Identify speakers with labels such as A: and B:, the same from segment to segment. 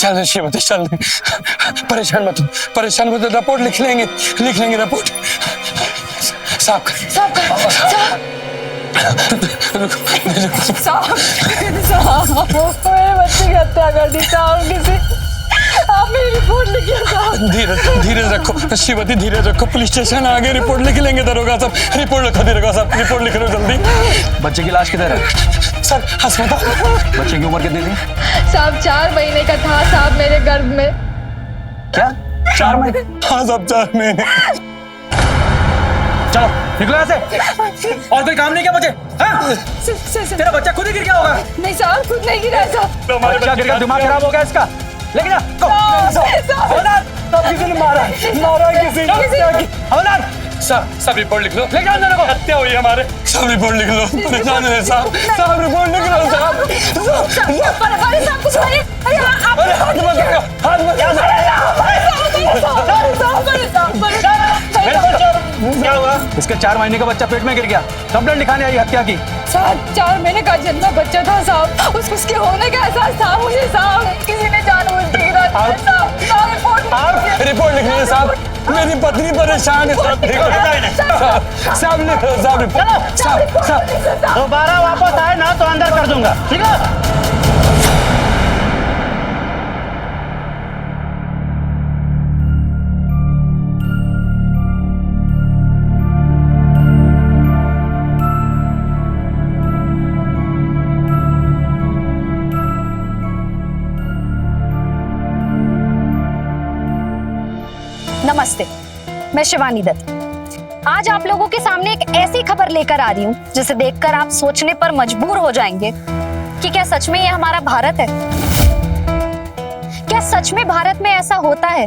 A: चल शिवती चल, परेशान मत हो, परेशान मत हो, रिपोर्ट लिख लेंगे रिपोर्ट। साहब
B: मेरे बच्चे की हत्या कर दी साहब, किसी आप मेरी रिपोर्ट लिखिए साहब।
A: धीरज रखो शिवती, धीरज रखो, पुलिस स्टेशन आगे रिपोर्ट लिख लेंगे दरोगा साहब। रिपोर्ट लिखो दरोगा साहब, रिपोर्ट लिख लो जल्दी।
C: बच्चे की लाश किधर है?
A: सर अस्पताल।
C: बच्चे की उम्र कितनी थी?
B: साहब 4 महीने का था साहब, मेरे गर्भ में।
C: क्या 4 महीने?
A: हाँ साहब 4 महीने।
C: चलो निकलो यहाँ से। और कोई काम नहीं किया मुझे? हाँ? तेरा बच्चा खुद ही गिर गया होगा।
B: नहीं साहब, खुद नहीं गिरा साहब।
C: बच्चा गिर गया, दिमाग खराब हो गया इसका। लेकिन किसी ने मारा किसी
A: सब रिपोर्ट लिख लो।
C: ले जाओ अंदर को।
A: हत्या हुई हमारे। सब रिपोर्ट लिख लो। परेशान है साहब, सब रिपोर्ट लिख लो साहब।
C: क्या हुआ? इसके 4 महीने का बच्चा पेट में गिर गया, कंप्लेंट लिखाने आई हत्या की।
B: साहब 4 महीने का जन्मा बच्चा था साहब, उसके होने का एहसास था मुझे साहब, किसी ने जानबूझ के गिरा दिया साहब।
A: रिपोर्ट लिख लीजिए साहब, मेरी पत्नी परेशान है साहब। साहब लिख लो साहब रिपोर्ट। साहब
C: दोबारा वापस आए ना तो अंदर कर दूंगा, ठीक है?
D: नमस्ते, मैं शिवानी दत्त। आज आप लोगों के सामने एक ऐसी खबर लेकर आ रही हूँ जिसे देखकर आप सोचने पर मजबूर हो जाएंगे कि क्या सच में ये हमारा भारत है? क्या सच में भारत में ऐसा होता है?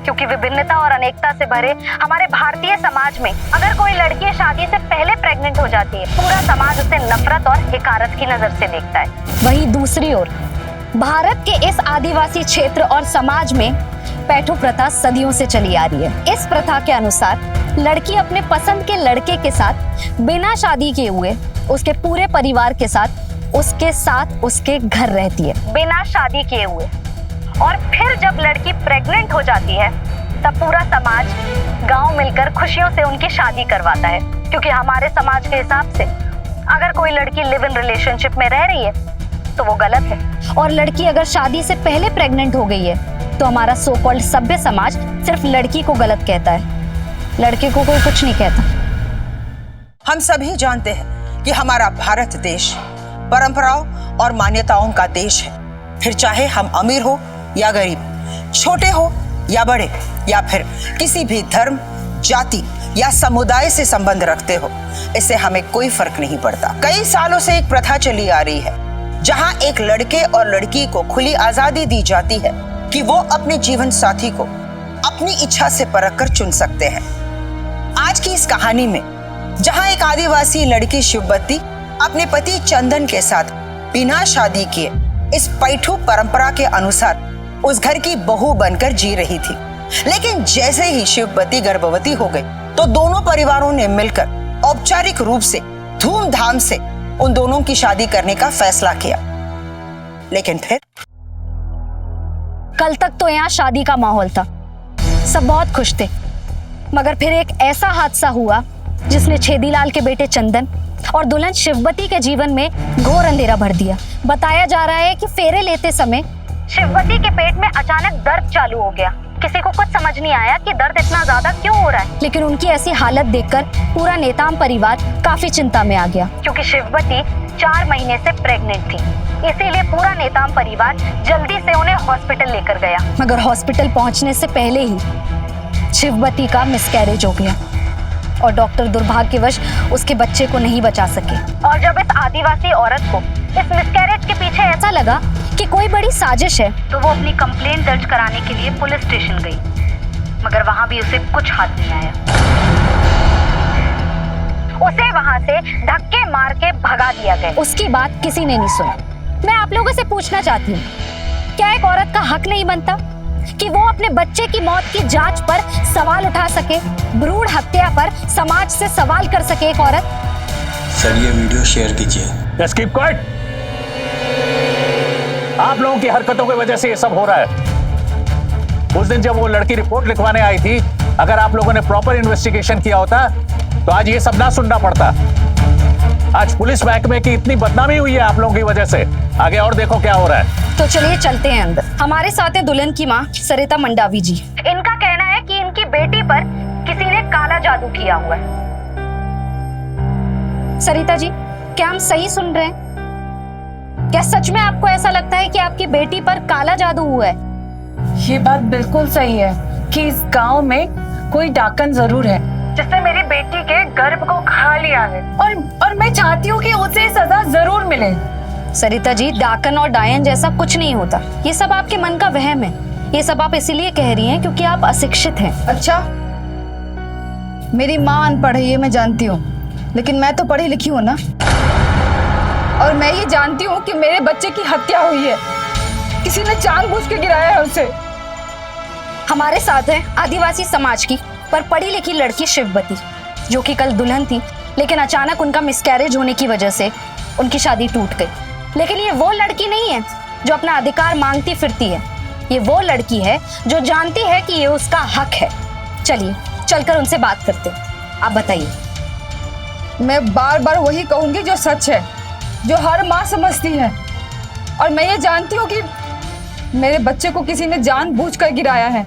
D: क्योंकि विभिन्नता और अनेकता से भरे हमारे भारतीय समाज में अगर कोई लड़की शादी से पहले प्रेग्नेंट हो जाती है, पूरा समाज उसे नफरत और हिकारत की नजर से देखता है। वहीं दूसरी ओर भारत के इस आदिवासी क्षेत्र और समाज में पैठू प्रथा सदियों से चली आ रही है। इस प्रथा के अनुसार लड़की अपने पसंद के लड़के के साथ बिना शादी किए हुए उसके पूरे परिवार के साथ उसके घर रहती है, बिना शादी किए हुए। और फिर जब लड़की प्रेग्नेंट हो जाती है तब पूरा समाज गांव मिलकर खुशियों से उनकी शादी करवाता है, क्योंकि हमारे समाज के हिसाब से अगर कोई लड़की लिव इन रिलेशनशिप में रह रही है तो वो गलत है, और लड़की अगर शादी से पहले प्रेग्नेंट हो गई है तो हमारा सो कॉल्ड सभ्य समाज सिर्फ लड़की को गलत कहता है, लड़के को कोई कुछ नहीं कहता।
E: हम सभी जानते हैं कि हमारा भारत देश परंपराओं और मान्यताओं का देश है। फिर चाहे हम अमीर हो या गरीब, छोटे हो या बड़े, या फिर किसी भी धर्म, जाति या समुदाय से संबंध रखते हो, इससे हमें कोई फर्क नहीं पड़ता। कई सालों से एक प्रथा चली आ रही है जहां एक लड़के और लड़की को खुली आजादी दी जाती है कि वो अपने जीवन साथी को अपनी इच्छा से परख कर चुन सकते हैं। आज की इस कहानी में जहां एक आदिवासी लड़की शिवबत्ती अपने पति चंदन के साथ बिना शादी किए इस पैठू परंपरा के अनुसार उस घर की बहू बनकर जी रही थी, लेकिन जैसे ही शिवबत्ती गर्भवती हो गई तो दोनों परिवारों ने मिलकर औपचारिक रूप से धूमधाम से उन दोनों की शादी करने का फैसला किया। लेकिन फिर
D: कल तक तो यहाँ शादी का माहौल था, सब बहुत खुश थे, मगर फिर एक ऐसा हादसा हुआ जिसने छेदीलाल के बेटे चंदन और दुल्हन शिवबत्ती के जीवन में घोर अंधेरा भर दिया। बताया जा रहा है कि फेरे लेते समय शिवबत्ती के पेट में अचानक दर्द चालू हो गया। किसी को कुछ समझ नहीं आया कि दर्द इतना ज्यादा क्यों हो रहा है, लेकिन उनकी ऐसी हालत देखकर पूरा नेताम परिवार काफी चिंता में आ गया, क्योंकि शिवबत्ती 4 महीने से प्रेग्नेंट थी। इसीलिए पूरा नेताम परिवार जल्दी से उन्हें हॉस्पिटल लेकर गया, मगर हॉस्पिटल पहुंचने से पहले ही शिवबत्ती का मिसकैरेज हो गया और डॉक्टर दुर्भाग्यवश उसके बच्चे को नहीं बचा सके। और जब इस आदिवासी औरत को इस मिसकैरेज के पीछे ऐसा लगा कि कोई बड़ी साजिश है, तो वो अपनी कंप्लेंट दर्ज कराने के लिए पुलिस स्टेशन गई, मगर वहां भी उसे कुछ हाथ नहीं आया। उसे वहां से धक्के मार के भगा दिया गया। उसकी बात किसी ने नहीं सुनी। मैं आप लोगों से पूछना चाहती हूँ, क्या एक औरत का हक नहीं बनता कि वो अपने बच्चे की मौत की जांच पर सवाल उठा सके? भ्रूण हत्या पर समाज से सवाल कर सके एक औरत?
F: सर ये वीडियो शेयर कीजिए।
C: Just keep quiet.
F: आप लोगों की हरकतों की वजह से ये सब हो रहा है। उस दिन जब वो लड़की रिपोर्ट लिखवाने आई थी, अगर आप लोगों ने प्रॉपर इन्वेस्टिगेशन किया होता तो आज ये सब ना सुनना पड़ता। आज पुलिस महकमे की इतनी बदनामी हुई है आप लोगों की वजह से। आगे और देखो क्या हो रहा है।
D: तो चलिए चलते हैं अंदर। हमारे साथ है दुल्हन की माँ सरिता मंडावी जी। इनका कहना है कि इनकी बेटी पर किसी ने काला जादू किया हुआ है। सरिता जी, क्या हम सही सुन रहे हैं? क्या सच में आपको ऐसा लगता है कि आपकी बेटी पर काला जादू हुआ है?
B: ये बात बिल्कुल सही है कि इस गांव में कोई डाकन जरूर है जिसने मेरी बेटी के गर्भ को खा लिया है, और मैं चाहती हूँ कि उसे सजा जरूर मिले।
D: सरिता जी, डाकन और डायन जैसा कुछ नहीं होता। ये सब आपके मन का वहम है। ये सब आप इसीलिए कह रही हैं क्योंकि आप अशिक्षित हैं।
B: अच्छा, मेरी माँ अनपढ़ है ये मैं जानती हूँ, लेकिन मैं तो पढ़ी लिखी हूँ ना। और मैं ये जानती हूँ कि मेरे बच्चे की हत्या हुई है, किसी ने जानबूझ के गिराया है उसे।
D: हमारे साथ है आदिवासी समाज की पर पढ़ी लिखी लड़की शिववती, जो कि कल दुल्हन थी, लेकिन अचानक उनका मिसकैरेज होने की वजह से उनकी शादी टूट गई। लेकिन ये वो लड़की नहीं है जो अपना अधिकार मांगती फिरती है। ये वो लड़की है जो जानती है कि ये उसका हक है। चलिए चलकर उनसे बात करते हैं। आप बताइए।
B: मैं बार बार वही कहूंगी जो सच है, जो हर माँ समझती है। और मैं ये जानती हूँ कि मेरे बच्चे को किसी ने जानबूझकर गिराया है।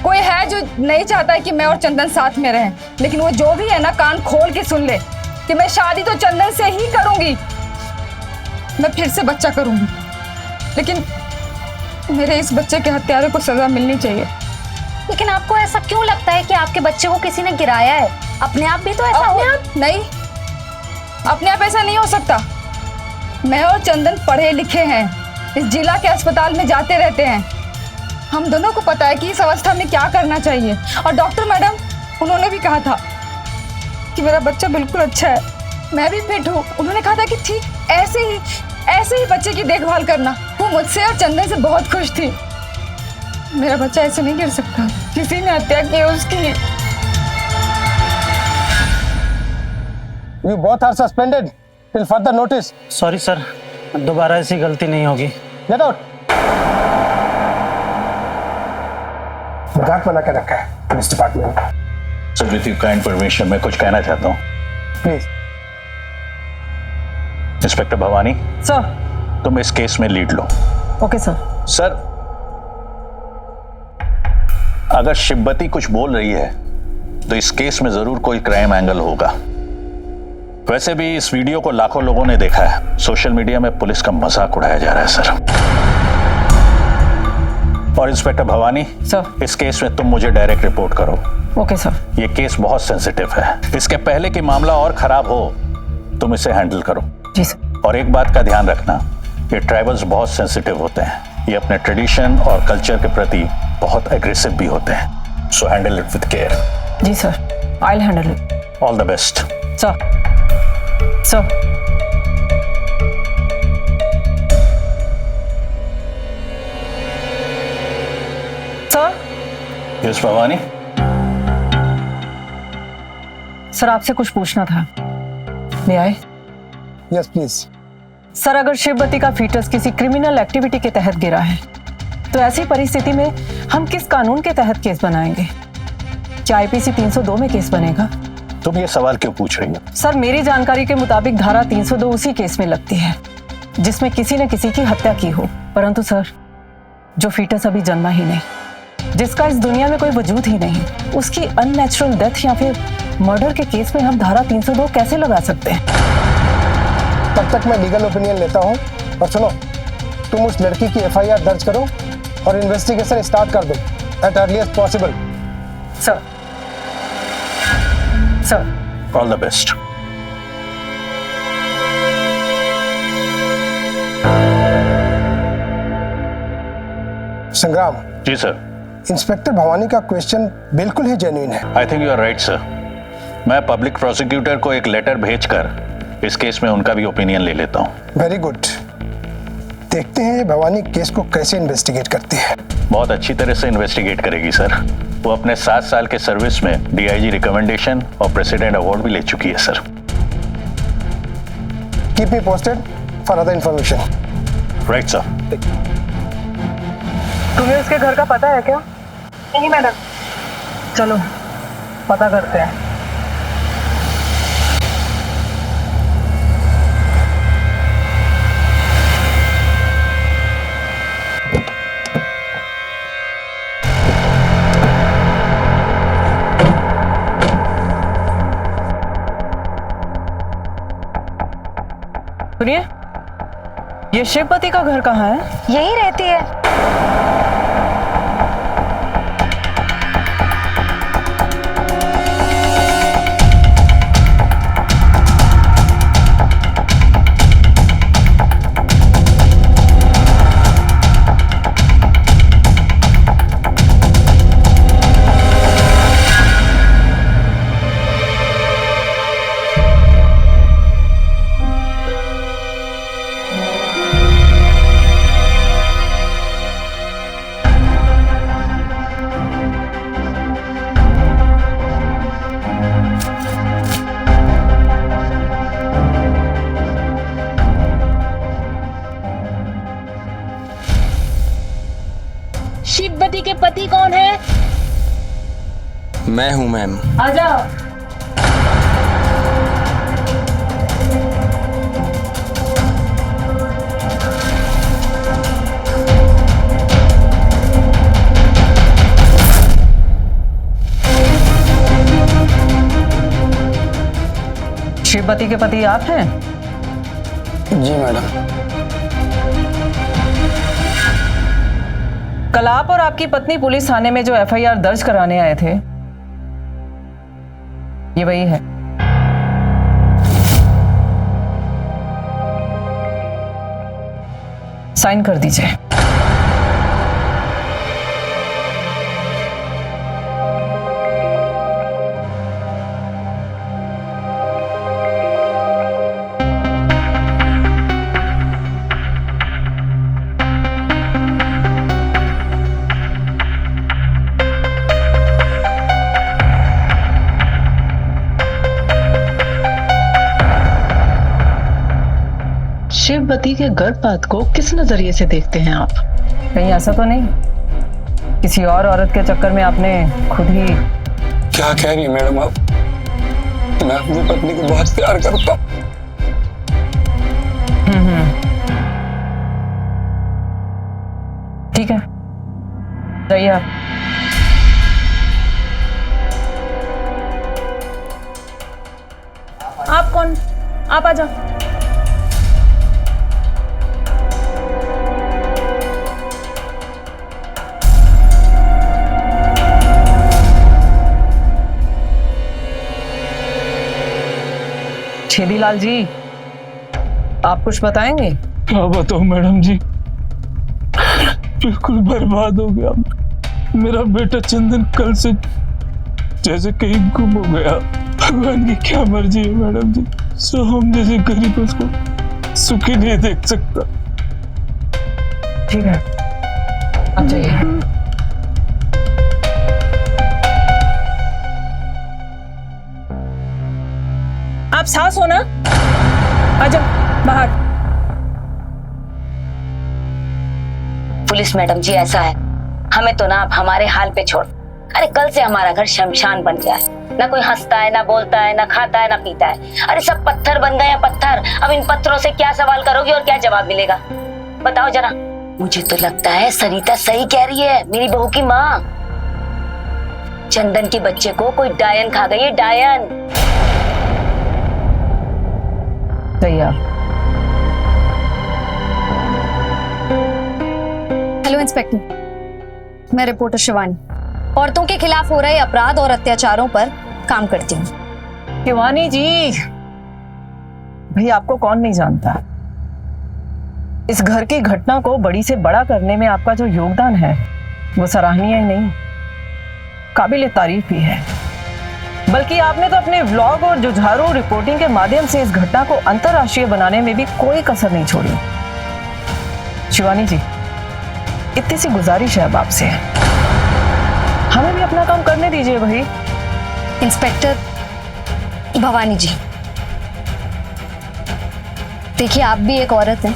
B: कोई है जो नहीं चाहता है कि मैं और चंदन साथ में रहें, लेकिन वो जो भी है ना, कान खोल के सुन ले कि मैं शादी तो चंदन से ही करूंगी। मैं फिर से बच्चा करूंगी, लेकिन मेरे इस बच्चे के हत्यारे को सजा मिलनी चाहिए।
D: लेकिन आपको ऐसा क्यों लगता है कि आपके बच्चे को किसी ने गिराया है? अपने आप भी तो ऐसा हो।
B: अपने आप नहीं, अपने आप ऐसा नहीं हो सकता। मैं और चंदन पढ़े लिखे हैं, इस जिला के अस्पताल में जाते रहते हैं। हम दोनों को पता है कि इस अवस्था में क्या करना चाहिए। और डॉक्टर मैडम, उन्होंने भी कहा था कि मेरा बच्चा बिल्कुल अच्छा है, मैं भी फिट हूँ। उन्होंने कहा था कि ठीक ऐसे ही बच्चे की देखभाल करना। वो मुझसे और चंदन से बहुत खुश थी। मेरा बच्चा ऐसे नहीं गिर सकता, किसी ने हत्या की है उसकी।
A: You both are suspended till further notice.
C: Sorry sir, दोबारा ऐसी गलती नहीं होगी।
A: Get out. गार्ड बना के रखा है police department.
F: Sir, with your kind permission मैं कुछ कहना चाहता हूँ।
A: प्लीज।
F: Inspector Bhavani,
C: sir.
F: तुम इस केस में लीड लो।
C: Okay sir.
F: सर, अगर शिववती कुछ बोल रही है तो इस केस में जरूर कोई क्राइम एंगल होगा। वैसे भी इस वीडियो को लाखों लोगों ने देखा है। सोशल मीडिया में पुलिस का मजाक उड़ाया जा रहा है सर। और इंस्पेक्टर भवानी
C: सर,
F: इस केस में तुम मुझे डायरेक्ट रिपोर्ट करो।
C: Okay sir.
F: ये केस बहुत सेंसिटिव है, इसके पहले कि मामला और खराब हो तुम इसे हैंडल करो।
C: जी सर।
F: और एक बात का ध्यान रखना, ये ट्राइबल्स बहुत सेंसिटिव होते हैं। ये अपने ट्रेडिशन और कल्चर के प्रति बहुत एग्रेसिव भी होते हैं। So handle it with care.
C: जी sir, I will handle it.
F: All the best.
C: Sir. Sir. Sir.
F: Yes Bhavani.
C: Sir, आपसे कुछ पूछना था। ले आए?
A: Yes please.
C: सर, अगर शिववती का फीटस किसी क्रिमिनल एक्टिविटी के तहत गिरा है तो ऐसी परिस्थिति में हम किस कानून के तहत केस बनाएंगे? क्या आईपीसी 302 में केस बनेगा?
F: तुम ये सवाल क्यों पूछ रही हो?
C: सर, मेरी जानकारी के मुताबिक धारा 302 उसी केस में लगती है जिसमें किसी ने किसी की हत्या की हो। परंतु सर, जो फीटस अभी जन्मा ही नहीं, जिसका इस दुनिया में कोई वजूद ही नहीं, उसकी अननेचुरल डेथ या फिर मर्डर के केस में हम धारा 302 कैसे लगा सकते हैं?
A: तब तक मैं लीगल ओपिनियन लेता हूँ। और सुनो, तुम उस लड़की की एफआईआर दर्ज करो और इन्वेस्टिगेशन स्टार्ट कर दो at earliest possible.
C: Sir. Sir.
F: All the best.
A: Sangram.
F: जी सर।
A: इंस्पेक्टर भवानी का क्वेश्चन बिल्कुल ही जेन्युइन है।
F: I think you are right sir. मैं पब्लिक प्रोसिक्यूटर को एक लेटर भेजकर इस केस में उनका भी ओपिनियन ले लेता हूँ।
A: Very good. देखते हैं ये भवानी केस को कैसे इन्वेस्टिगेट करती है।
F: बहुत अच्छी तरह से इन्वेस्टिगेट करेगी सर। वो अपने 7 साल के सर्विस में डीआईजी रिकमेंडेशन और प्रेसिडेंट अवार्ड भी ले चुकी है sir.
A: Keep me posted for other information.
F: Right sir.
C: तुम्हें उसके घर का पता है क्या?
B: नहीं मैडम।
C: चलो पता करते हैं। सुनिए, ये शिवपति का घर कहाँ है?
D: यही रहती है।
G: शिवपति के पति कौन है?
H: मैं हूं मैम।
G: आ जाओ।
C: शिवपति के पति आप हैं?
H: जी मैडम।
C: कल आप और आपकी पत्नी पुलिस थाने में जो एफआईआर दर्ज कराने आए थे, ये वही है। साइन कर दीजिए।
I: शिवपति के गर्भपात को किस नजरिए से देखते हैं आप?
C: कहीं ऐसा तो नहीं किसी और औरत के चक्कर में आपने खुद ही?
H: क्या कह रही है मैडम आप? मैं अपनी पत्नी को बहुत प्यार करता हूं।
C: ठीक है, जाइए आप।
G: आप कौन? आप आ जाओ।
C: छेदीलाल जी, आप कुछ बताएंगे?
J: क्या बताऊं मैडम जी, बिल्कुल बर्बाद हो गया। मेरा बेटा चंदन कल से जैसे कहीं गुम हो गया। भगवान की क्या मर्जी है मैडम जी, सो हम जैसे गरीब उसको सुखी नहीं देख सकता।
C: ठीक है, आप जाइए।
G: आप सास हो ना? आ जाओ बाहर।
K: पुलिस मैडम जी, ऐसा है, हमें तो ना आप हमारे हाल पे छोड़। अरे कल से हमारा घर शमशान बन गया है। ना कोई हंसता है, ना बोलता है, ना खाता है, ना पीता है। अरे सब पत्थर बन गए हैं, पत्थर। अब इन पत्थरों से क्या सवाल करोगे और क्या जवाब मिलेगा? बताओ जरा। मुझे तो लगता है सरिता सही कह रही है, मेरी बहू की माँ। चंदन के बच्चे को कोई डायन खा गई है, डायन।
C: सही है।
D: हेलो इंस्पेक्टर, मैं रिपोर्टर शिवानी, औरतों के खिलाफ हो रहे अपराध और अत्याचारों पर काम करती हूँ।
C: शिवानी जी, भाई आपको कौन नहीं जानता। इस घर की घटना को बड़ी से बड़ा करने में आपका जो योगदान है वो सराहनीय ही नहीं, काबिल तारीफ भी है। बल्कि आपने तो अपने व्लॉग और जुझारू रिपोर्टिंग के माध्यम से इस घटना को अंतरराष्ट्रीय बनाने में भी कोई कसर नहीं छोड़ी। शिवानी जी, इतनी सी गुजारिश है अब आपसे, हमें भी अपना काम करने दीजिए भाई।
D: इंस्पेक्टर भवानी जी, देखिए आप भी एक औरत हैं,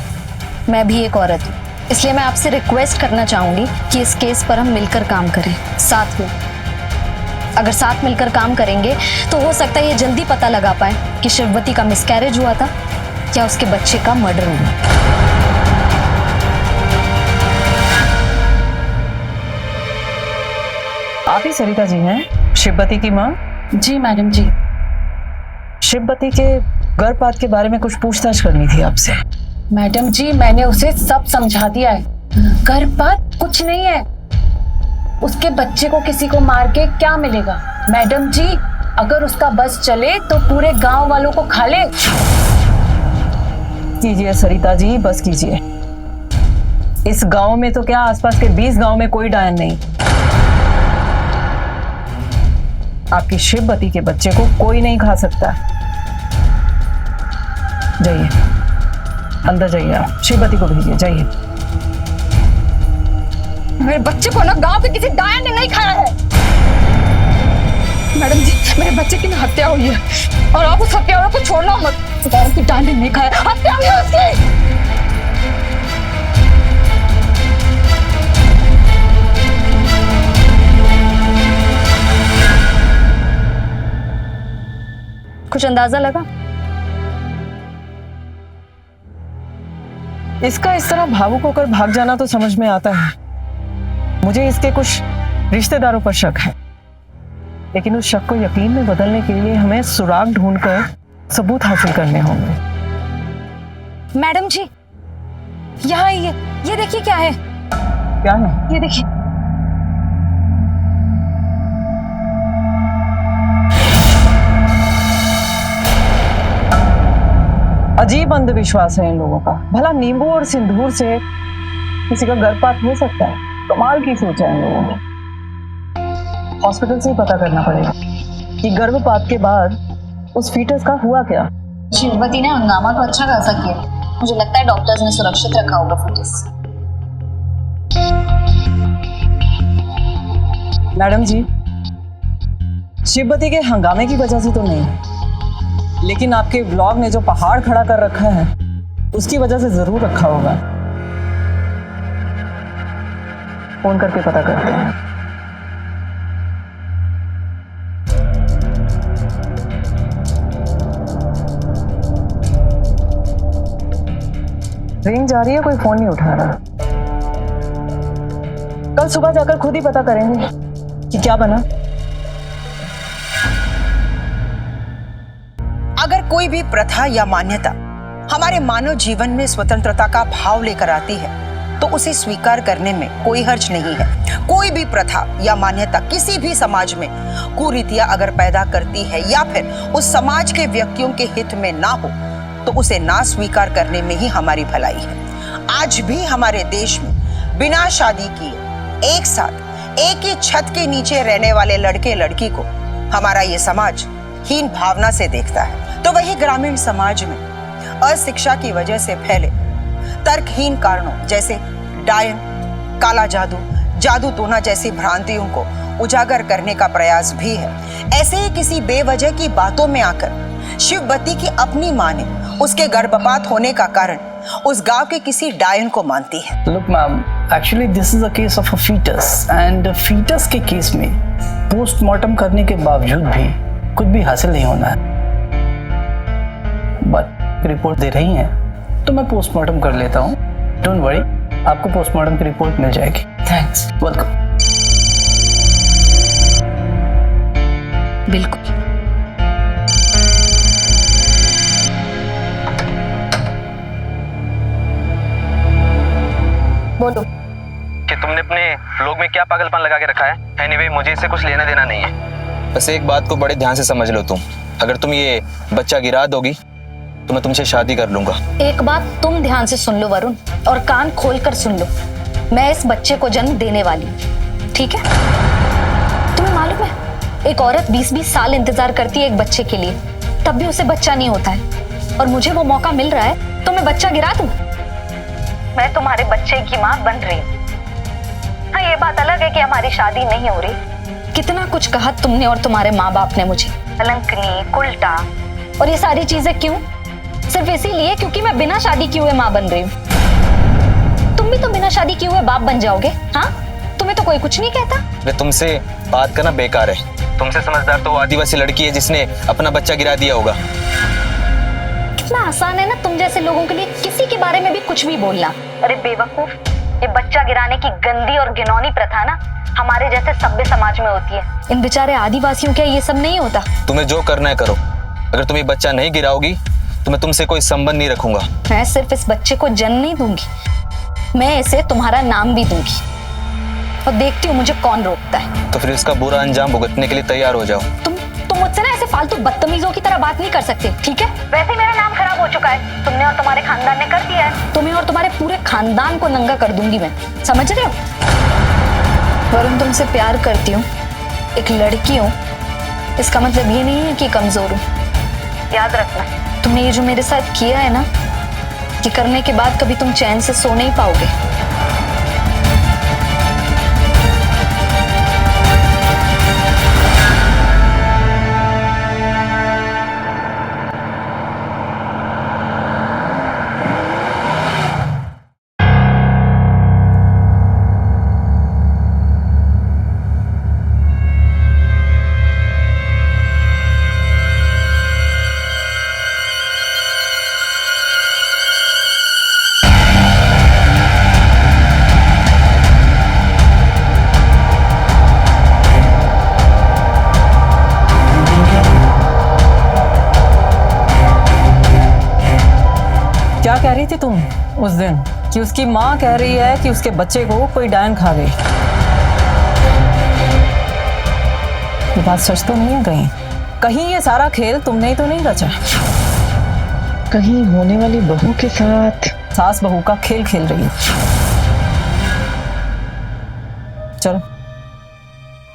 D: मैं भी एक औरत हूँ, इसलिए मैं आपसे रिक्वेस्ट करना चाहूंगी कि इस केस पर हम मिलकर काम करें, साथ में। अगर साथ मिलकर काम करेंगे तो हो सकता है ये जल्दी पता लगा पाए कि शिववती का मिसकैरेज हुआ था या उसके बच्चे का मर्डर हुआ।
C: आप ही सरिता जी हैं, शिववती की माँ?
K: जी मैडम जी।
C: शिववती के गर्भपात के बारे में कुछ पूछताछ करनी थी आपसे।
K: मैडम जी, मैंने उसे सब समझा दिया है। गर्भपात कुछ नहीं है। उसके बच्चे को किसी को मार के क्या मिलेगा? मैडम जी, अगर उसका बस चले तो पूरे गांव वालों को खा ले।
C: कीजिए सरिता जी, बस कीजिए। इस गांव में तो क्या, आसपास के 20 गांव में कोई डायन नहीं। आपकी शिववती के बच्चे को कोई नहीं खा सकता। जाइए, अंदर जाइए, आप शिववती को भेजिए, जाइए।
B: मेरे बच्चे को ना गांव के किसी डायन ने नहीं खाया है। मैडम जी, मेरे बच्चे की ना हत्या हुई है और आप उस हत्यारों को छोड़ना मत। गांव की डायन ने नहीं खाया, हत्या हुई है उसकी।
D: कुछ अंदाजा लगा?
C: इसका इस तरह भावुक होकर भाग जाना तो समझ में आता है। मुझे इसके कुछ रिश्तेदारों पर शक है, लेकिन उस शक को यकीन में बदलने के लिए हमें सुराग ढूंढकर सबूत हासिल करने होंगे।
D: मैडम जी, यहाँ ये देखिए क्या है।
C: क्या है?
D: ये देखिए।
C: अजीब अंधविश्वास है इन लोगों का। भला नींबू और सिंदूर से किसी का गर्भपात हो सकता है? कमाल की सोच है इन लोगों की। हॉस्पिटल से ही पता करना पड़ेगा कि गर्भपात के बाद उस फीटस का हुआ क्या।
D: शिववती ने हंगामा तो अच्छा खासा किया। मुझे लगता है डॉक्टर्स ने सुरक्षित रखा होगा फीटस।
C: मैडम जी, शिववती के हंगामे की वजह से तो नहीं, लेकिन आपके ब्लॉग ने जो पहाड़ खड़ा कर रखा है उसकी वजह से जरूर रखा होगा। फोन करके पता करते हैं। रिंग जा रही है, कोई फोन नहीं उठा रहा। कल सुबह जाकर खुद ही पता करेंगे कि क्या बना।
E: अगर कोई भी प्रथा या मान्यता हमारे मानव जीवन में स्वतंत्रता का भाव लेकर आती है तो उसे स्वीकार करने में कोई हर्ज नहीं है। कोई भी प्रथा या मान्यता किसी भी समाज में कुरीतियां अगर पैदा करती है या फिर उस समाज के व्यक्तियों के हित में ना हो तो उसे ना स्वीकार करने में ही हमारी भलाई है। आज भी हमारे देश में बिना शादी किए एक साथ एक ही छत के नीचे रहने वाले लड़के लड़की को हमारा ये समाज हीन भावना से देखता है। तो वही ग्रामीण समाज में अशिक्षा की वजह से फैले तर्कहीन कारणों जैसे डायन, काला जादू, जादू टोना जैसी भ्रांतियों को उजागर करने का प्रयास भी है। ऐसे ही किसी बेवजह की बातों में आकर शिववती की अपनी मां ने उसके गर्भपात होने का कारण उस गांव के किसी डायन को मानती है।
L: Look ma'am, actually this is a case of a fetus and fetus के केस में पोस्टमार्टम करने के बावजूद भी कुछ भी हासिल नहीं होना है। बट रिपोर्ट दे रही हैं तो मैं पोस्टमार्टम कर लेता हूँ। डोंट वरी, आपको पोस्टमार्टम की रिपोर्ट मिल जाएगी।
K: थैंक्स।
L: वेलकम।
D: बिल्कुल। बोलो
M: कि तुमने अपने लोग में क्या पागलपन लगा के रखा है। एनीवे, मुझे इससे कुछ लेना देना नहीं है। बस एक बात को बड़े ध्यान से समझ लो तुम। अगर तुम ये बच्चा गिरा दोगी तो मैं तुमसे शादी कर लूंगा।
D: एक बात तुम ध्यान से सुन लो वरुण, और कान खोलकर सुन लो। मैं इस बच्चे को जन्म देने वाली हूँ, ठीक है? तुम्हें मालूम है, एक औरत 20-20 साल इंतजार करती है एक बच्चे के लिए, तब भी उसे बच्चा नहीं होता है। और मुझे वो मौका मिल रहा है तो मैं बच्चा गिरा दूं। मैं तुम्हारे बच्चे की माँ बन रही हूँ। हाँ, ये बात अलग है कि हमारी शादी नहीं हो रही। कितना कुछ कहा तुमने और तुम्हारे माँ बाप ने मुझे, कलंकनी, उल्टा, और ये सारी चीजें क्यों? सिर्फ इसीलिए क्योंकि मैं बिना शादी किए हुए माँ बन रही हूँ। तुम भी तो बिना शादी किए हुए बाप बन जाओगे। हाँ, तुम्हें तो कोई कुछ नहीं कहता।
M: वे तुमसे बात करना बेकार है। तुमसे समझदार तो वो आदिवासी लड़की है जिसने अपना बच्चा गिरा दिया होगा।
D: कितना आसान है ना तुम जैसे लोगों के लिए किसी के बारे में भी कुछ भी बोलना। अरे बेवकूफ, ये बच्चा गिराने की गंदी और घिनौनी प्रथा ना हमारे जैसे सभ्य समाज में होती है। इन बेचारे आदिवासियों के ये सब नहीं होता।
M: तुम्हें जो करना है करो। अगर तुम ये बच्चा नहीं गिराओगी तो मैं तुमसे कोई संबंध नहीं रखूंगा।
D: मैं सिर्फ इस बच्चे को जन्म नहीं दूंगी, मैं इसे तुम्हारा नाम भी दूंगी और देखती हूँ मुझे कौन रोकता है।
M: तो फिर इसका बुरा अंजाम भुगतने के लिए तैयार हो जाओ।
D: तुम मुझसे ना ऐसे फालतू बदतमीजों की तरह बात नहीं कर सकते, ठीक है? वैसे मेरा नाम खराब हो चुका है, तुमने और तुम्हारे खानदान ने कर दिया है। तुम्हें और तुम्हारे पूरे खानदान को नंगा कर दूंगी मैं, समझ रहे हो? वरुण, तुमसे प्यार करती हूँ, एक लड़की हूँ, इसका मतलब ये नहीं है कि कमजोर हूँ। याद रखना, तुमने ये जो मेरे साथ किया है ना, ये करने के बाद कभी तुम चैन से सो नहीं पाओगे।
C: क्या कह रही थी तुम उस दिन कि उसकी माँ कह रही है कि उसके बच्चे को कोई डायन खा गई? ये बात सच तो नहीं है कहीं? कहीं ये सारा खेल तुमने ही तो नहीं रचा?
I: कहीं होने वाली बहू के साथ
C: सास बहू का खेल खेल रही है। चलो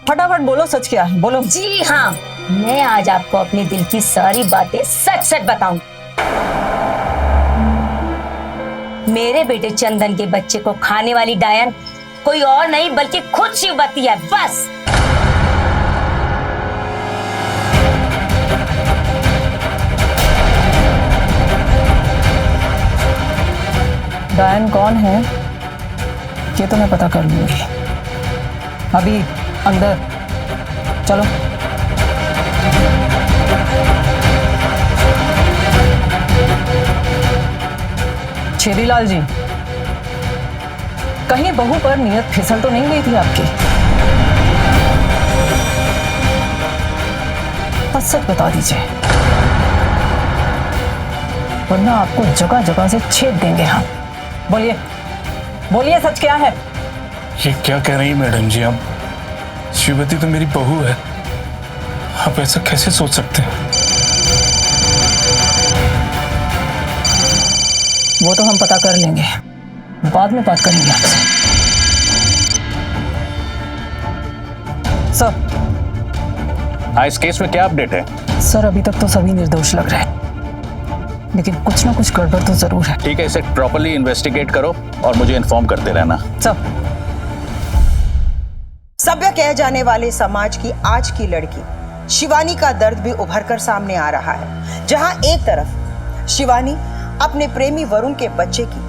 C: फटाफट बोलो, सच क्या है? बोलो।
K: जी हाँ, मैं आज आपको अपने दिल की सारी बातें सच सच बताऊं। मेरे बेटे चंदन के बच्चे को खाने वाली डायन कोई और नहीं बल्कि खुद शिववती है, बस।
C: डायन कौन है ये तो मैं पता कर लूंगी। अभी अंदर चलो। छेदीलाल जी, कहीं बहू पर नियत फिसल तो नहीं गई थी आपकी? बस सच बता दीजिए, वरना आपको जगह जगह से छेद देंगे हम। बोलिए बोलिए, सच क्या है?
J: ये क्या कह रही है मैडम जी? आप शिववती तो मेरी बहू है, आप ऐसा कैसे सोच सकते हैं?
C: वो तो हम पता कर लेंगे, बाद में बात करेंगे आपसे। सर,
F: हाँ, इस केस में क्या अपडेट है?
C: सर, अभी तक तो सभी निर्दोष लग रहे हैं, लेकिन कुछ ना कुछ गड़बड़ तो जरूर है।
F: ठीक है, इसे प्रॉपर्ली इन्वेस्टिगेट करो और मुझे इन्फॉर्म करते रहना।
C: सब
E: सभ्य कह जाने वाले समाज की आज की लड़की शिवानी का दर्द भी उभर कर सामने आ रहा है, जहां एक तरफ शिवानी अपने प्रेमी वरुण के बच्चे की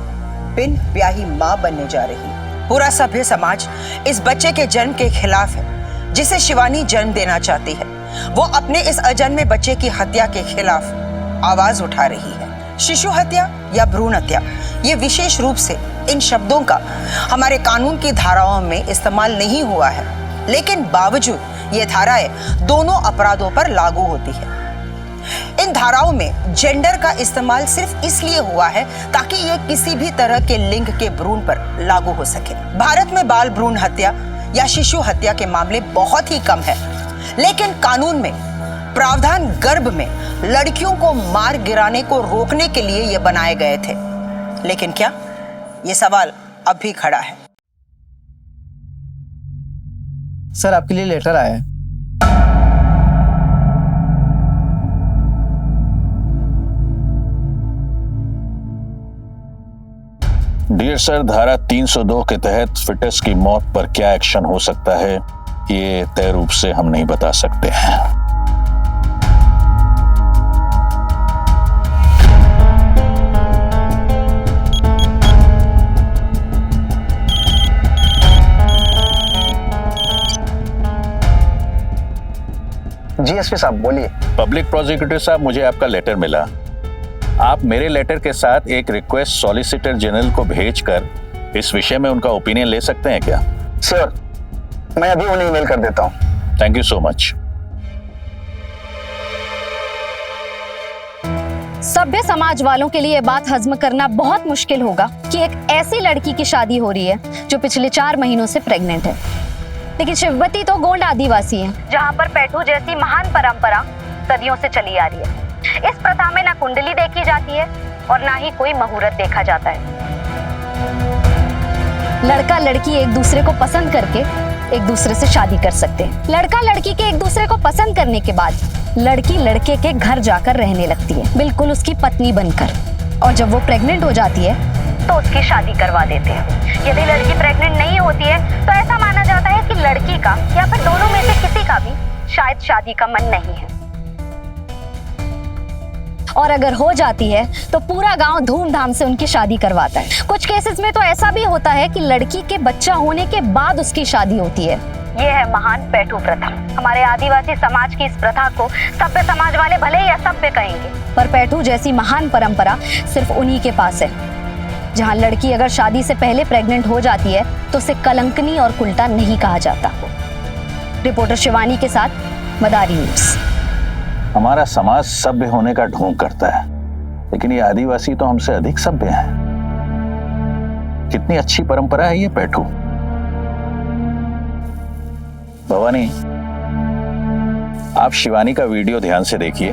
E: बिन ब्याही मां बनने जा रही है। पूरा सभ्य समाज इस बच्चे के जन्म के खिलाफ है जिसे शिवानी जन्म देना चाहती है। वो अपने इस अजन्मे बच्चे की हत्या के खिलाफ आवाज उठा रही है। शिशु हत्या या भ्रूण हत्या, ये विशेष रूप से इन शब्दों का हमारे कानून की धाराओं में इस्तेमाल नहीं हुआ है, लेकिन बावजूद ये धाराएं दोनों अपराधों पर लागू होती है। इन धाराओं में जेंडर का इस्तेमाल सिर्फ इसलिए हुआ है ताकि ये किसी भी तरह के लिंग के भ्रूण पर लागू हो सके। भारत में बाल भ्रूण हत्या या शिशु हत्या के मामले बहुत ही कम है, लेकिन कानून में प्रावधान गर्भ में लड़कियों को मार गिराने को रोकने के लिए ये बनाए गए थे। लेकिन क्या ये सवाल अब भी खड़ा है?
A: सर, आपके लिए लेटर आया है।
F: डियर सर, धारा 302 के तहत फिटस की मौत पर क्या एक्शन हो सकता है ये तय रूप से हम नहीं बता सकते हैं।
A: जी एसपी साहब बोलिए।
F: पब्लिक प्रोसिक्यूटर साहब, मुझे आपका लेटर मिला। आप मेरे लेटर के साथ एक रिक्वेस्ट सॉलिसिटर जनरल को भेजकर इस विषय में उनका ओपिनियन ले सकते हैं क्या?
A: सर, मैं अभी उन्हें ईमेल कर देता हूँ।
F: Thank you so much.
D: सभ्य समाज वालों के लिए ये बात हजम करना बहुत मुश्किल होगा कि एक ऐसी लड़की की शादी हो रही है जो पिछले 4 महीनों से प्रेग्नेंट है। लेकिन शिववती तो गोंड आदिवासी है, जहाँ पर पैठू जैसी महान परंपरा सदियों से चली आ रही है। इस प्रथा में ना कुंडली देखी जाती है और ना ही कोई मुहूर्त देखा जाता है। लड़का लड़की एक दूसरे को पसंद करके एक दूसरे से शादी कर सकते हैं। लड़का लड़की के एक दूसरे को पसंद करने के बाद लड़की लड़के के घर जाकर रहने लगती है, बिल्कुल उसकी पत्नी बनकर। और जब वो प्रेग्नेंट हो जाती है तो उसकी शादी करवा देते हैं। यदि लड़की प्रेग्नेंट नहीं होती है तो ऐसा माना जाता है कि लड़की का या फिर दोनों में से किसी का भी शायद शादी का मन नहीं है। और अगर हो जाती है तो पूरा गांव धूमधाम से उनकी शादी करवाता है। कुछ केसेस में तो ऐसा भी होता है कि लड़की के बच्चा होने के बाद उसकी शादी होती है। ये है महान पैठू प्रथा। हमारे आदिवासी समाज की इस प्रथा को सभ्य समाज वाले भले ही असभ्य कहेंगे, पर पैठू जैसी महान परंपरा सिर्फ उन्हीं के पास है। जहाँ लड़की अगर शादी से पहले प्रेग्नेंट हो जाती है तो उसे कलंकनी और उल्टा नहीं कहा जाता। रिपोर्टर शिवानी के साथ मदारी न्यूज़।
F: हमारा समाज सभ्य होने का ढोंग करता है, लेकिन ये आदिवासी तो हमसे अधिक सभ्य हैं। कितनी अच्छी परंपरा है ये पैठू। भवानी, आप शिवानी का वीडियो ध्यान से देखिए,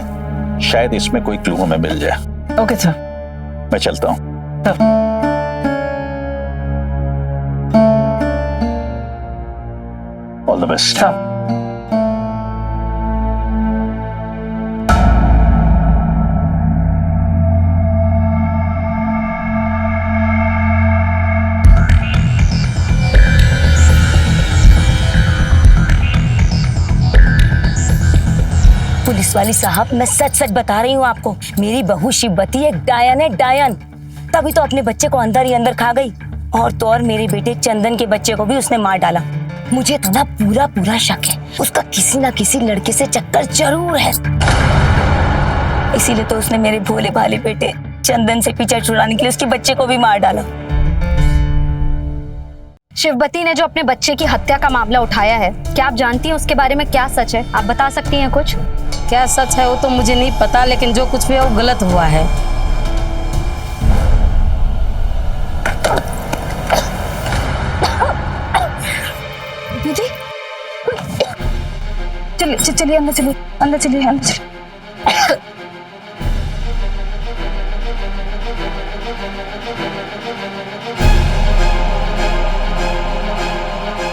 F: शायद इसमें कोई क्लू हमें मिल जाए।
C: Okay sir.
F: मैं चलता हूं। All the best.
K: पुलिस वाली साहब, मैं सच सच बता रही हूँ आपको, मेरी बहू शिववती एक डायन है, डायन। तभी तो अपने बच्चे को अंदर ही अंदर खा गई, और तो और मेरे बेटे चंदन के बच्चे को भी उसने मार डाला। मुझे तो ना पूरा शक है उसका किसी ना किसी लड़के से चक्कर जरूर है। इसीलिए तो उसने मेरे भोले भाले बेटे चंदन से पीछा छुड़ाने के लिए उसके बच्चे को भी मार डाला।
D: शिववती ने जो अपने बच्चे की हत्या का मामला उठाया है, क्या आप जानती हैं उसके बारे में क्या सच है? आप बता सकती हैं कुछ?
G: क्या सच है वो तो मुझे नहीं पता, लेकिन जो कुछ भी है वो गलत हुआ है।
B: दीदी, चलिए अंदर चलिए, अंदर चलिए, अंदर चलिए।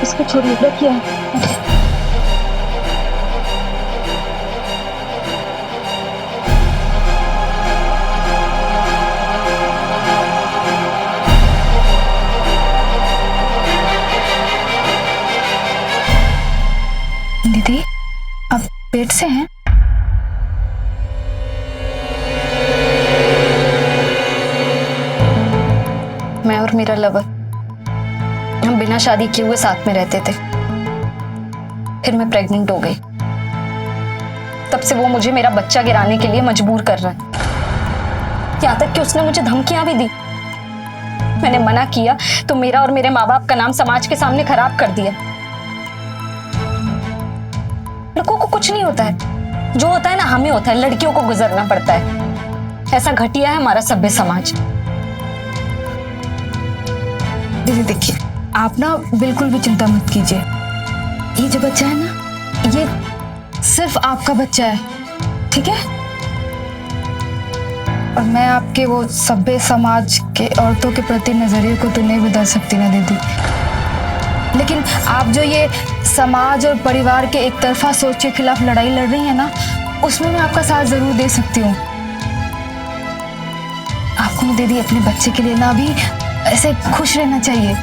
B: इसको छोड़िए, रखिए। दीदी, आप पेट से हैं? मैं और मेरा लवर, हम बिना शादी किए हुए साथ में रहते थे। फिर मैं प्रेग्नेंट हो गई। तब से वो मुझे मेरा बच्चा गिराने के लिए मजबूर कर रहा है। यहाँ तक कि उसने मुझे धमकियां भी दी। मैंने मना किया तो मेरा और मेरे माँ बाप का नाम समाज के सामने खराब कर दिया। लड़कों को कुछ नहीं होता है, जो होता है ना हमें होता है। लड़कियों को गुजरना पड़ता है। ऐसा घटिया है हमारा सभ्य समाज। दीदी देखिए, आप ना बिल्कुल भी चिंता मत कीजिए। ये जो बच्चा है ना, ये सिर्फ आपका बच्चा है, ठीक है? और मैं आपके वो सभ्य समाज के औरतों के प्रति नजरिए को तो नहीं बदल सकती ना दीदी, लेकिन आप जो ये समाज और परिवार के एक तरफा सोच के खिलाफ लड़ाई लड़ रही है ना, उसमें मैं आपका साथ जरूर दे सकती हूँ। आपको ना दीदी अपने बच्चे के लिए ना अभी ऐसे खुश रहना चाहिए।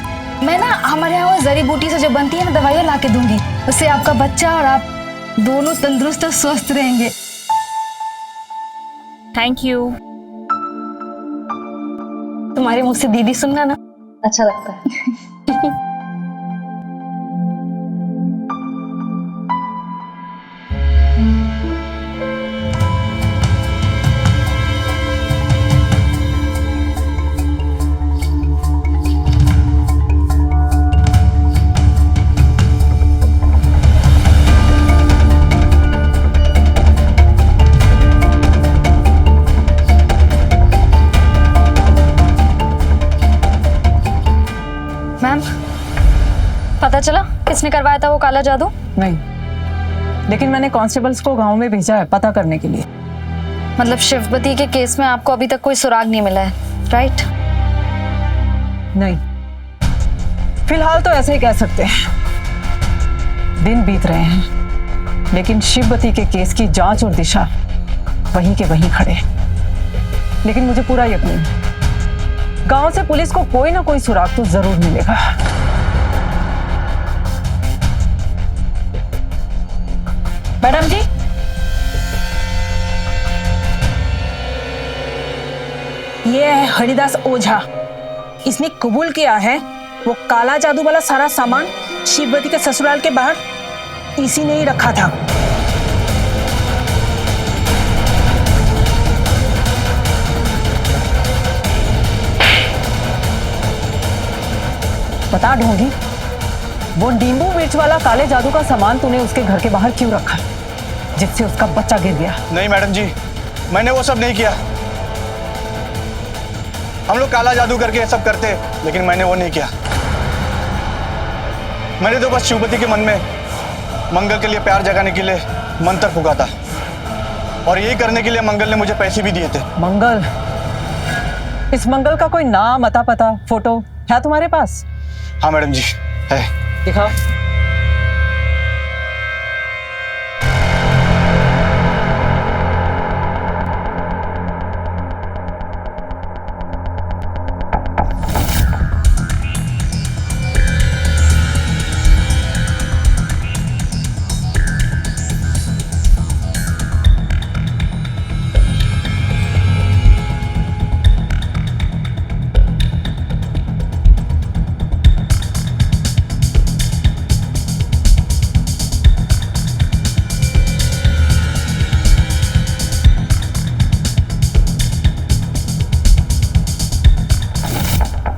B: मैं ना हमारे यहाँ जड़ी बूटी से जो बनती है ना दवाइयाँ ला के दूंगी, उससे आपका बच्चा और आप दोनों तंदुरुस्त और स्वस्थ रहेंगे।
G: Thank you.
D: तुम्हारे मुंह से दीदी सुनना ना अच्छा लगता है। पता चला किसने करवाया था वो काला जादू?
C: नहीं, लेकिन मैंने कांस्टेबल्स को गांव में भेजा है पता करने के लिए।
D: मतलब शिवपति के केस में आपको अभी तक कोई सुराग नहीं मिला है, राइट?
C: नहीं, फिलहाल तो ऐसे ही कह सकते हैं। दिन बीत रहे हैं, लेकिन शिवपति के केस की जांच और दिशा वहीं के वहीं खड़े हैं। लेकिन मुझे पूरा यकीन है गांव से पुलिस को कोई ना कोई सुराग तो जरूर मिलेगा।
G: मैडम जी, ये है हरिदास ओझा। इसने कबूल किया है वो काला जादू वाला सारा सामान शिवपति के ससुराल के बाहर इसी ने ही रखा था।
C: बता ढोंगी, वो नींबू मिर्च वाला काले जादू का सामान तूने उसके घर के बाहर क्यों रखा, जिससे उसका बच्चा गिर गया?
N: नहीं मैडम जी, मैंने वो सब नहीं किया। हम लोग काला जादू करके ये सब करते, लेकिन मैंने वो नहीं किया। मैंने तो बस शिवपति के मन में मंगल के लिए प्यार जगाने के लिए मंत्र फूका था, और यही करने के लिए मंगल ने मुझे पैसे भी दिए थे।
C: मंगल? इस मंगल का कोई नाम, अता पता, फोटो है तुम्हारे पास?
N: हाँ मैडम जी, है।
C: दिखाओ।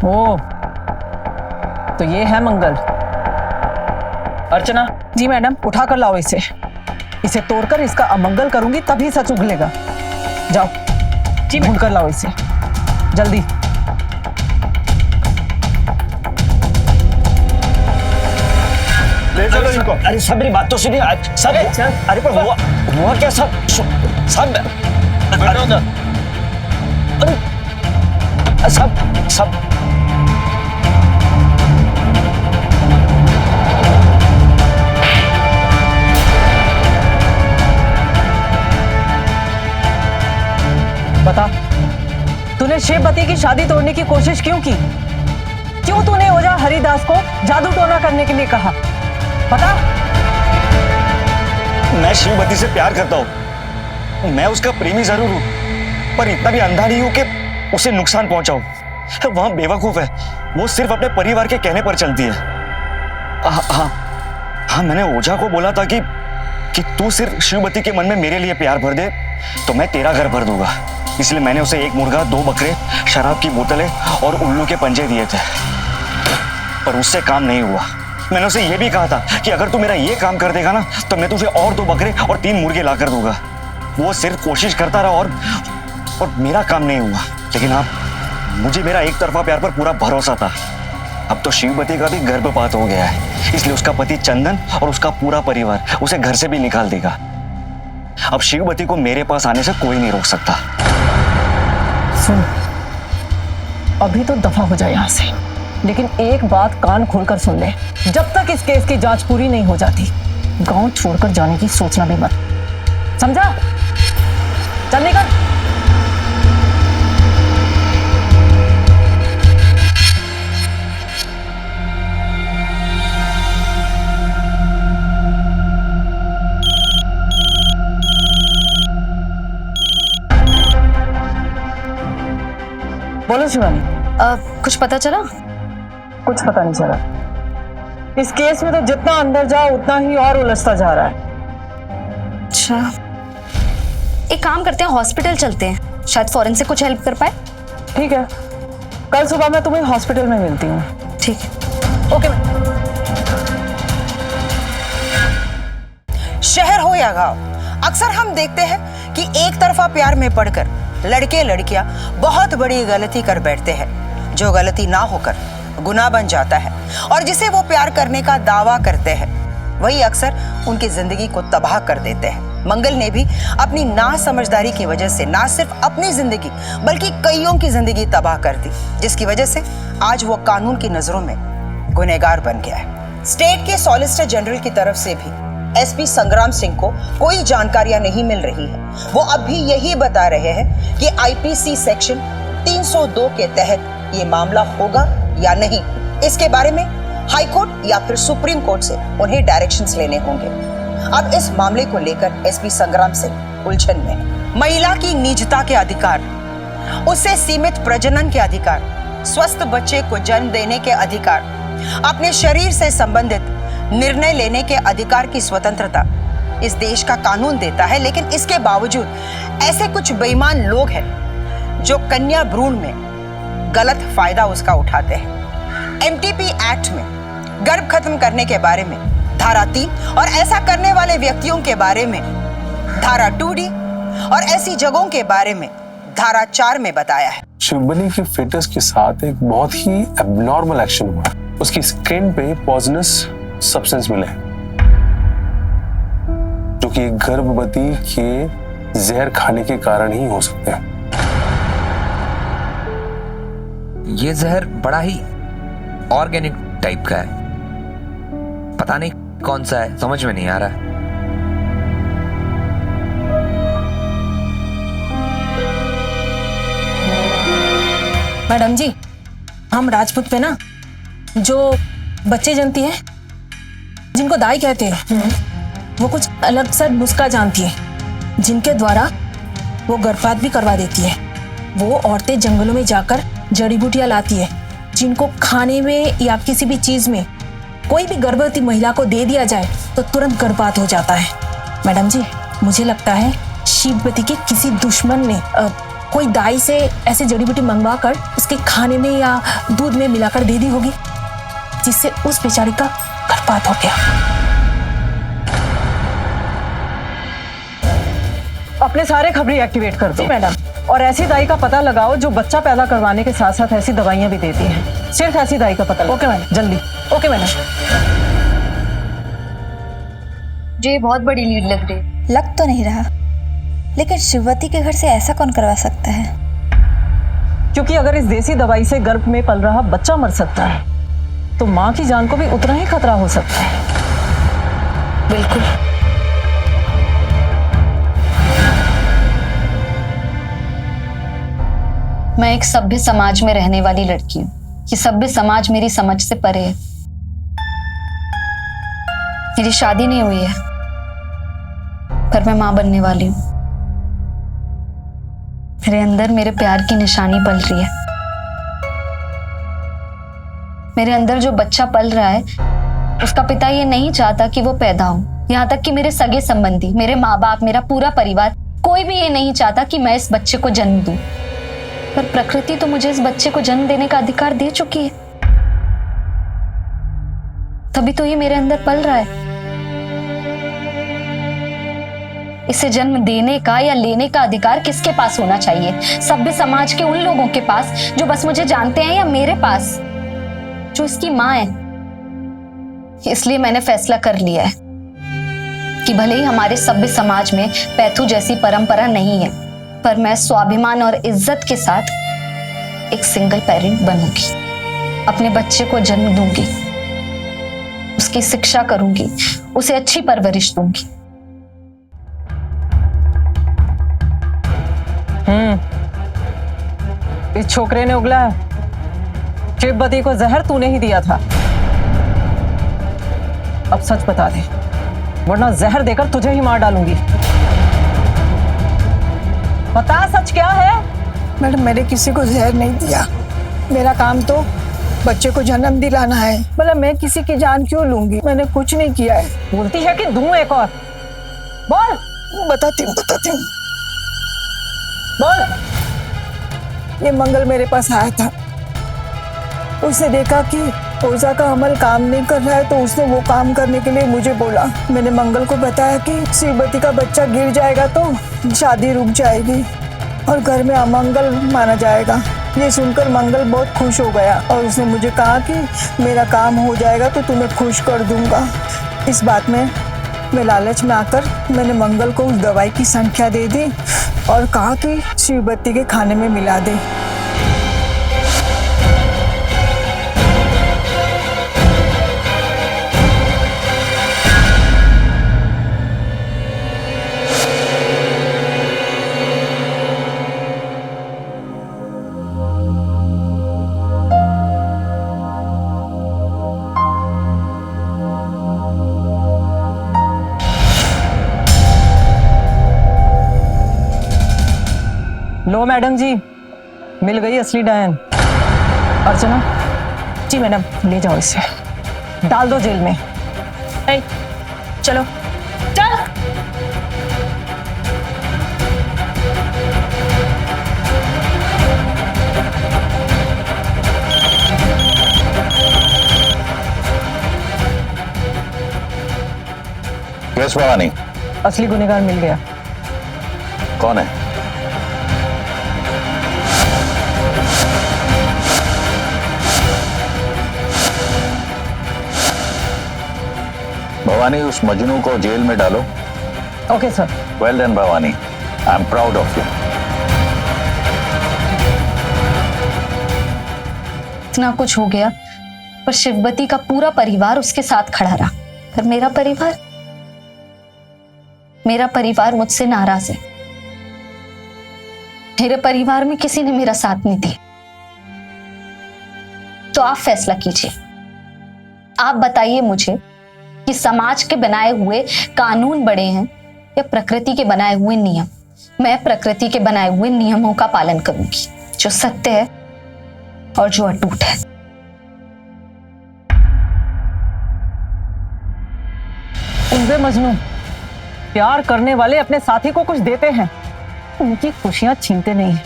C: ओ, तो ये है मंगल। अर्चना।
G: जी मैडम।
C: उठा कर लाओ इसे। इसे तोड़कर इसका अमंगल करूंगी तभी सच उगलेगा। जाओ
G: जी,
C: ढूंढ कर लाओ इसे, जल्दी।
N: ले चलो इनको।
O: अरे सब मेरी बात तो सुनिए आज सब। अरे पर हुआ क्या सब? सब सब सब
C: बता, तूने शिवपति की शादी तोड़ने की कोशिश क्यों की? क्यों तूने ओझा हरिदास को जादू टोना करने के लिए कहा? बता।
O: मैं शिवपति से प्यार करता हूँ, मैं उसका प्रेमी जरूर हूँ, पर इतना भी अंधा नहीं हूँ कि उसे नुकसान पहुंचाऊं। वहां बेवकूफ है, वो सिर्फ अपने परिवार के कहने पर चलती है। हाँ, मैंने ओझा को बोला था कि तू सिर्फ शिवपति के मन में मेरे लिए प्यार भर दे तो मैं तेरा घर भर दूंगा। इसलिए मैंने उसे 1 मुर्गा, 2 बकरे, शराब की बोतलें और उल्लू के पंजे दिए थे, पर उससे काम नहीं हुआ। मैंने उसे यह भी कहा था कि अगर तू मेरा ये काम कर देगा ना तो मैं तुझे और 2 बकरे और 3 मुर्गे ला कर दूंगा। वो सिर्फ कोशिश करता रहा और मेरा काम नहीं हुआ। लेकिन अब मुझे मेरा एक तरफा प्यार पर पूरा भरोसा था। अब तो शिवपति का भी गर्भपात हो गया है, इसलिए उसका पति चंदन और उसका पूरा परिवार उसे घर से भी निकाल देगा। अब शिवपति को मेरे पास आने से कोई नहीं रोक सकता।
C: सुन, अभी तो दफा हो जाए यहाँ से, लेकिन एक बात कान खोलकर सुन ले। जब तक इस केस की जांच पूरी नहीं हो जाती, गांव छोड़कर जाने की सोचना भी मत, समझा? चल निकल। बोलो शिवानी।
D: कुछ पता चला?
C: कुछ पता नहीं चला। इस केस में तो जितना अंदर जाओ उतना ही और उलझता जा रहा है।
D: अच्छा, एक काम करते हैं, हॉस्पिटल चलते हैं, शायद फॉरेन से कुछ हेल्प कर पाए।
C: ठीक है, कल सुबह मैं तुम्हें हॉस्पिटल में मिलती हूँ।
D: ठीक है,
C: ओके।
E: शहर हो या गांव, अक्सर हम देखते हैं कि एक तरफा प्यार में पड़कर लड़के लड़कियां बहुत बड़ी गलती कर बैठते हैं, जो गलती ना होकर गुनाह बन जाता है और जिसे वो प्यार करने का दावा करते हैं वही अक्सर उनकी जिंदगी को तबाह कर देते हैं। मंगल ने भी अपनी नासमझदारी की वजह से ना सिर्फ अपनी जिंदगी बल्कि कईयों की जिंदगी तबाह कर दी, जिसकी वजह से आज वो कानून की नजरों में गुनहगार बन गया है। स्टेट के सॉलिसिटर जनरल की तरफ से भी एसपी संग्राम सिंह को कोई जानकारियां नहीं मिल रही है। वो अब भी यही बता रहे हैं कि आईपीसी सेक्शन 302 के तहत ये मामला होगा या नहीं, इसके बारे में हाई कोर्ट या फिर सुप्रीम कोर्ट से उन्हें डायरेक्शंस लेने होंगे। अब इस मामले को लेकर एसपी संग्राम सिंह उलझन में। महिला की निजता के अधिकार, उससे सीमित प्रजनन के अधिकार, स्वस्थ बच्चे को जन्म देने के अधिकार, अपने शरीर से संबंधित निर्णय लेने के अधिकार की स्वतंत्रता इस देश का कानून देता है, लेकिन इसके बावजूद ऐसे कुछ बेईमान लोग हैं जो कन्या भ्रूण में गलत फायदा उसका उठाते हैं। एमटीपी एक्ट में गर्भ खत्म करने के बारे में धारा 3 और ऐसा करने वाले व्यक्तियों के बारे में धारा 2D और ऐसी जगहों के बारे में धारा 4 में बताया है।
P: शिवबली के फेटस के साथ एक बहुत ही एबनॉर्मल एक्शन हुआ। उसकी स्किन पे पॉइजनस सब्सटेंस मिले जो कि गर्भवती के जहर खाने के कारण ही हो सकते हैं।
Q: ये जहर बड़ा ही ऑर्गेनिक टाइप का है, पता नहीं कौन सा है, समझ में नहीं आ रहा।
G: मैडम जी, हम राजपूत पे ना जो बच्चे जनती है जिनको दाई कहते हैं, वो कुछ अलग सा नुस्खा जानती है जिनके द्वारा वो गर्भपात भी करवा देती है। वो औरतें जंगलों में जाकर जड़ी बूटियां लाती है जिनको खाने में या किसी भी चीज में कोई भी गर्भवती महिला को दे दिया जाए तो तुरंत गर्भपात हो जाता है। मैडम जी, मुझे लगता है शिववती के किसी दुश्मन ने कोई दाई से ऐसे जड़ी बूटी मंगवा कर उसके खाने में या दूध में मिलाकर दे दी होगी, जिससे उस बेचारी का गर्भपात हो गया।
C: अपने सारे खबरी एक्टिवेट कर दो मैडम, और ऐसी दाई का पता लगाओ जो बच्चा पैदा करवाने के साथ साथ ऐसी दवाइयां भी देती है। सिर्फ ऐसी दाई का पता लगाओ। ओके मैडम, जल्दी। Okay madam.
B: जो ये बहुत बड़ी लीड लग रही है।
R: लग तो नहीं रहा, लेकिन शिववती के घर से ऐसा कौन करवा सकता है?
C: क्योंकि अगर इस देसी दवाई से गर्भ में पल रहा बच्चा मर सकता है तो माँ की जान को भी उतना ही खतरा हो सकता है।
B: बिल्कुल।
D: मैं एक सभ्य समाज में रहने वाली लड़की हूँ। ये सभ्य समाज मेरी समझ से परे है। मेरी शादी नहीं हुई है, पर मैं मां बनने वाली हूँ। मेरे अंदर मेरे प्यार की निशानी पल रही है। मेरे अंदर जो बच्चा पल रहा है उसका पिता ये नहीं चाहता कि वो पैदा हो। यहाँ तक कि मेरे सगे संबंधी, मेरे माँ बाप, मेरा पूरा परिवार, कोई भी ये नहीं चाहता कि मैं इस बच्चे को जन्म दूं। पर प्रकृति तो मुझे इस बच्चे को जन्म देने का अधिकार दे चुकी है, तभी तो ये मेरे अंदर पल रहा है। इसे जन्म देने का या लेने का अधिकार किसके पास होना चाहिए? सभ्य समाज के उन लोगों के पास जो बस मुझे जानते हैं, या मेरे पास जो इसकी मां है? इसलिए मैंने फैसला कर लिया है कि भले ही हमारे सभ्य समाज में पैथू जैसी परंपरा नहीं है, पर मैं स्वाभिमान और इज्जत के साथ एक सिंगल पेरेंट बनूंगी। अपने बच्चे को जन्म दूंगी, उसकी शिक्षा करूंगी, उसे अच्छी परवरिश दूंगी।
C: इस छोकरे ने उगला है। शिववती को जहर तूने ही दिया था। अब सच बता दे, वरना जहर देकर तुझे ही मार डालूंगी। बता सच क्या है?
S: मैडम, मैंने किसी को जहर नहीं दिया। मेरा काम तो बच्चे को जन्म दिलाना है। मतलब मैं किसी की जान क्यों लूंगी? मैंने कुछ नहीं किया है।
C: बोलती है कि दूं एक और। बोल।
S: बताती हूँ।
C: बोल।
S: ये मंगल मेरे पास आया था। उसने देखा कि ओझा का अमल काम नहीं कर रहा है, तो उसने वो काम करने के लिए मुझे बोला। मैंने मंगल को बताया कि शिववती का बच्चा गिर जाएगा तो शादी रुक जाएगी और घर में अमंगल माना जाएगा। ये सुनकर मंगल बहुत खुश हो गया और उसने मुझे कहा कि मेरा काम हो जाएगा तो तुम्हें खुश कर दूंगा। इस बात में मैं लालच में आकर मैंने मंगल को उस दवाई की संख्या दे दी और कहा कि शिवबत्ती के खाने में मिला दे।
C: लो मैडम जी, मिल गई असली डायन। अर्चना जी मैडम, ले जाओ इसे, डाल दो जेल में।
G: चलो चल।
F: यस भवानी।
C: असली गुनहगार मिल गया।
F: कौन है? भवानी, उस मजनू को जेल में डालो।
C: Okay sir.
F: Well done Bhavani, I am proud of you.
D: इतना कुछ हो गया पर शिवबती का पूरा परिवार उसके साथ खड़ा रहा। पर मेरा परिवार मुझसे नाराज है। मेरे परिवार में किसी ने मेरा साथ नहीं दिया। तो आप फैसला कीजिए। आप बताइए मुझे कि समाज के बनाए हुए कानून बड़े हैं या प्रकृति के बनाए हुए नियम। मैं प्रकृति के बनाए हुए नियमों का पालन करूंगी, जो सत्य है और जो अटूट है।
C: उनसे मजनू, प्यार करने वाले अपने साथी को कुछ देते हैं, उनकी खुशियां छीनते नहीं हैं।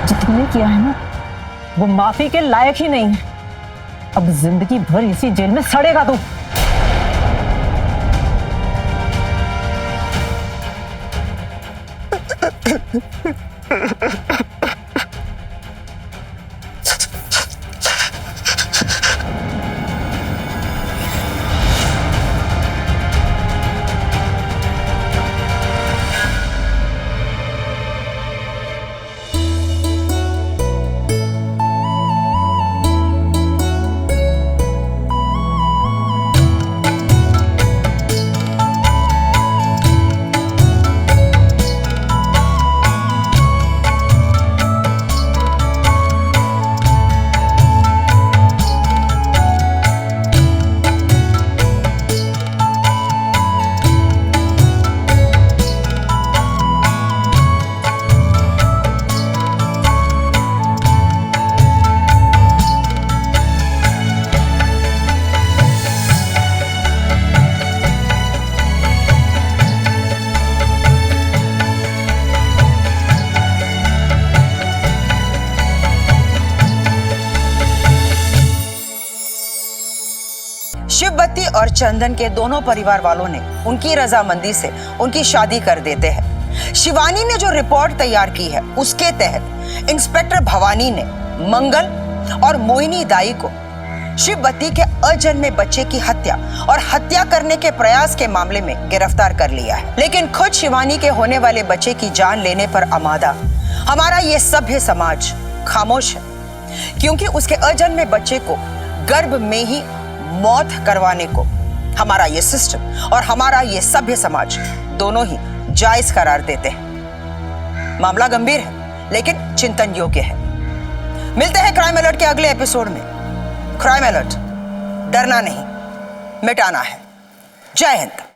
C: जो तुमने किया है ना, वो माफी के लायक ही नहीं है। अब जिंदगी भर इसी जेल में सड़ेगा तू।
E: शिवबत्ती और चंदन के दोनों परिवार वालों ने उनकी रजामंदी से उनकी शादी कर देते हैं। शिवानी ने जो रिपोर्ट तैयार की है उसके तहत इंस्पेक्टर भवानी ने मंगल और मोहिनी दाई को शिवबत्ती के अजन्मे बच्चे की हत्या और हत्या करने के प्रयास के मामले में गिरफ्तार कर लिया है। लेकिन खुद शिवानी के होने वाले बच्चे की जान लेने पर आमादा हमारा ये सभ्य समाज खामोश है, क्योंकि उसके अजन्मे बच्चे को गर्भ में ही मौत करवाने को हमारा ये सिस्टम और हमारा ये सभ्य समाज दोनों ही जायज करार देते हैं। मामला गंभीर है लेकिन चिंतन योग्य है। मिलते हैं क्राइम अलर्ट के अगले एपिसोड में। क्राइम अलर्ट, डरना नहीं, मिटाना है। जय हिंद।